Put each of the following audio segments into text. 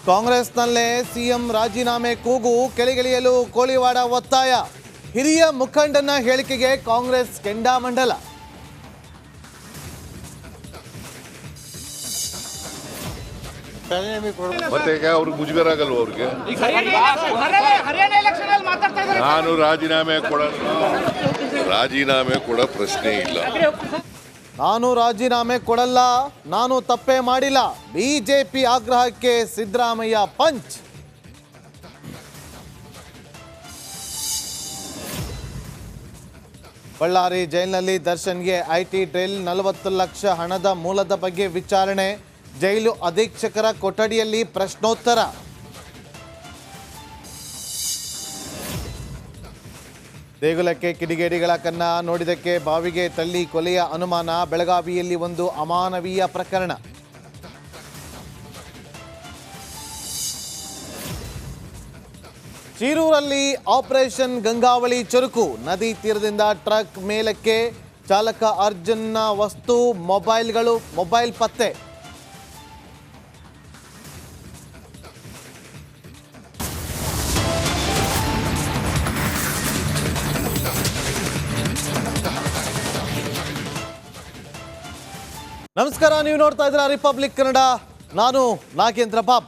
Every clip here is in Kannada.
ಕಾಂಗ್ರೆಸ್ನಲ್ಲೇ ಸಿಎಂ ರಾಜೀನಾಮೆ ಕೂಗು ಕೆಳಗಿಳಿಯಲು ಕೋಳಿವಾಡ ಒತ್ತಾಯ. ಹಿರಿಯ ಮುಖಂಡನ ಹೇಳಿಕೆಗೆ ಕಾಂಗ್ರೆಸ್ ಕೆಂಡಾಮಂಡಲ. ಮತ್ತೆ ಅವ್ರಿಗೆ ಮುಜುಗರ ಆಗಲ್ವ ಅವ್ರಿಗೆ? ನಾನು ರಾಜೀನಾಮೆ ಕೊಡೋ ಪ್ರಶ್ನೆ ಇಲ್ಲ. ನಾನು ರಾಜೀನಾಮೆ ಕೊಡಲ್ಲ, ನಾನು ತಪ್ಪೇ ಮಾಡಿಲ್ಲ. ಬಿಜೆಪಿ ಆಗ್ರಹಕ್ಕೆ ಸಿದ್ದರಾಮಯ್ಯ ಪಂಚ್. ಬಳ್ಳಾರಿ ಜೈಲಿನಲ್ಲಿ ದರ್ಶನ್ಗೆ ಐಟಿ ಡ್ರಿಲ್, 40 ಲಕ್ಷ ಹಣದ ಮೂಲದ ಬಗ್ಗೆ ವಿಚಾರಣೆ. ಜೈಲು ಅಧೀಕ್ಷಕರ ಕೊಠಡಿಯಲ್ಲಿ ಪ್ರಶ್ನೋತ್ತರ. ದೇಗುಲಕ್ಕೆ ಕಿಡಿಗೇಡಿಗಳ ಕನ್ನ ನೋಡಿದಕ್ಕೆ ಬಾವಿಗೆ ತಳ್ಳಿ ಕೊಲೆಯ ಅನುಮಾನ. ಬೆಳಗಾವಿಯಲ್ಲಿ ಒಂದು ಅಮಾನವೀಯ ಪ್ರಕರಣ. ಚೀರೂರಲ್ಲಿ ಆಪರೇಷನ್ ಗಂಗಾವಳಿ ಚುರುಕು. ನದಿ ತೀರದಿಂದ ಟ್ರಕ್ ಮೇಲಕ್ಕೆ. ಚಾಲಕ ಅರ್ಜುನ್ನ ವಸ್ತು, ಮೊಬೈಲ್ ಪತ್ತೆ. ನಮಸ್ಕಾರ, ನೀವು ನೋಡ್ತಾ ಇದ್ದೀರಾ ರಿಪಬ್ಲಿಕ್ ಕನ್ನಡ. ನಾನು ನಾಗೇಂದ್ರ ಬಾಬ್.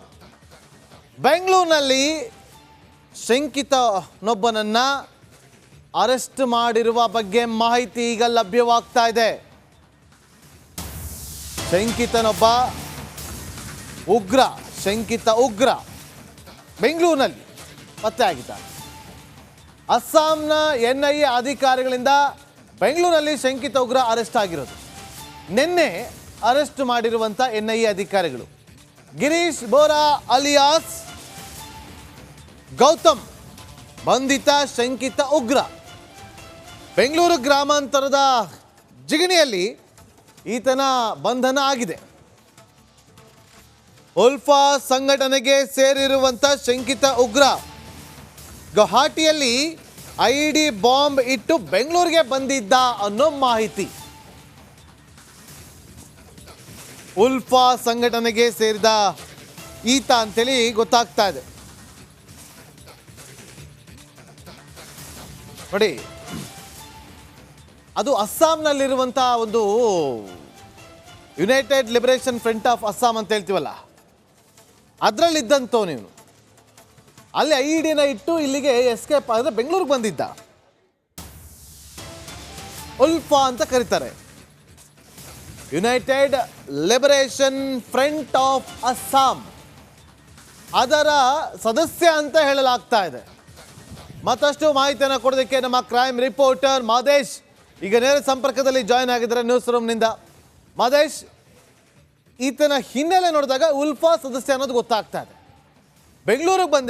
ಬೆಂಗಳೂರಿನಲ್ಲಿ ಶಂಕಿತನೊಬ್ಬನನ್ನ ಅರೆಸ್ಟ್ ಮಾಡಿರುವ ಬಗ್ಗೆ ಮಾಹಿತಿ ಈಗ ಲಭ್ಯವಾಗ್ತಾ ಇದೆ. ಶಂಕಿತ ಉಗ್ರ ಬೆಂಗಳೂರಿನಲ್ಲಿ ಪತ್ತೆಯಾಗಿದ್ದಾನೆ. ಅಸ್ಸಾಂನ NIA ಅಧಿಕಾರಿಗಳಿಂದ ಬೆಂಗಳೂರಿನಲ್ಲಿ ಶಂಕಿತ ಉಗ್ರ ಅರೆಸ್ಟ್ ಆಗಿರೋದು. ನಿನ್ನೆ ಅರೆಸ್ಟ್ ಮಾಡಿರುವಂಥ NIA ಅಧಿಕಾರಿಗಳು ಗಿರೀಶ್ ಬೋರಾ ಅಲಿಯಾಸ್ ಗೌತಮ್ ಬಂಧಿತ ಶಂಕಿತ ಉಗ್ರ. ಬೆಂಗಳೂರು ಗ್ರಾಮಾಂತರದ ಜಿಗಣಿಯಲ್ಲಿ ಈತನ ಬಂಧನ ಆಗಿದೆ. ಉಲ್ಫಾ ಸಂಘಟನೆಗೆ ಸೇರಿರುವಂಥ ಶಂಕಿತ ಉಗ್ರ ಗುವಾಹಟಿಯಲ್ಲಿ ID ಬಾಂಬ್ ಇಟ್ಟು ಬೆಂಗಳೂರಿಗೆ ಬಂದಿದ್ದ ಅನ್ನೋ ಮಾಹಿತಿ. ಉಲ್ಫಾ ಸಂಘಟನೆಗೆ ಸೇರಿದ ಈತ ಅಂತೇಳಿ ಗೊತ್ತಾಗ್ತಾ ಇದೆ. ನೋಡಿ, ಅದು ಅಸ್ಸಾಂನಲ್ಲಿರುವಂಥ ಒಂದು United liberation front of Assam ಅಂತ ಹೇಳ್ತೀವಲ್ಲ, ಅದರಲ್ಲಿದ್ದಂಥವು. ನೀವು ಅಲ್ಲಿ ID ಇಟ್ಟು ಇಲ್ಲಿಗೆ ಎಸ್ಕೇಪ್ ಆದರೆ ಬೆಂಗಳೂರಿಗೆ ಬಂದಿದ್ದ. ಉಲ್ಫಾ ಅಂತ ಕರೀತಾರೆ, United liberation front of Assam. ಅದರ ಸದಸ್ಯ ಅಂತ ಹೇಳಲಾಗ್ತಾ ಇದೆ. ಮತ್ತಷ್ಟು ಮಾಹಿತಿಯನ್ನು ಕೊಡೋದಕ್ಕೆ ನಮ್ಮ ಕ್ರೈಮ್ ರಿಪೋರ್ಟರ್ ಮಾದೇಶ್ ಈಗ ನೇರ ಸಂಪರ್ಕದಲ್ಲಿ ಜಾಯ್ನ್ ಆಗಿದ್ದಾರೆ ನ್ಯೂಸ್ ರೂಮ್ನಿಂದ. ಮಾದೇಶ್, ಈತನ ಹಿನ್ನೆಲೆ ನೋಡಿದಾಗ ಉಲ್ಫಾ ಸದಸ್ಯ ಅನ್ನೋದು ಗೊತ್ತಾಗ್ತಾ ಇದೆ. ಬೆಂಗಳೂರಿಗೆ ಬಂದೆ